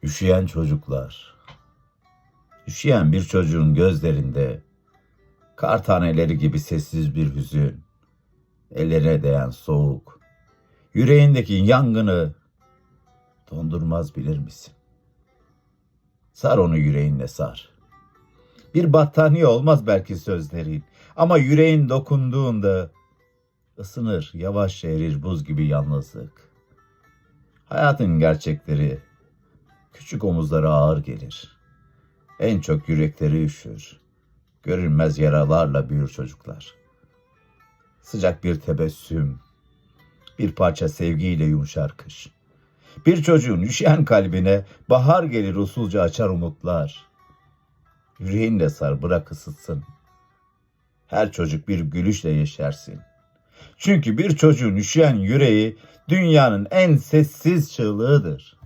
Üşüyen çocuklar. Üşüyen bir çocuğun gözlerinde kar taneleri gibi sessiz bir hüzün, ellerine değen soğuk, yüreğindeki yangını dondurmaz bilir misin? Sar onu yüreğinle sar. Bir battaniye olmaz belki sözlerin ama yüreğin dokunduğunda ısınır, yavaşça erir buz gibi yalnızlık. Hayatın gerçekleri küçük omuzlara ağır gelir. En çok yürekleri üşür. Görünmez yaralarla büyür çocuklar. Sıcak bir tebessüm, bir parça sevgiyle yumuşar kış. Bir çocuğun üşüyen kalbine bahar gelir usulca açar umutlar. Yüreğinle sar bırak ısıtsın. Her çocuk bir gülüşle yeşersin. Çünkü bir çocuğun üşüyen yüreği dünyanın en sessiz çığlığıdır.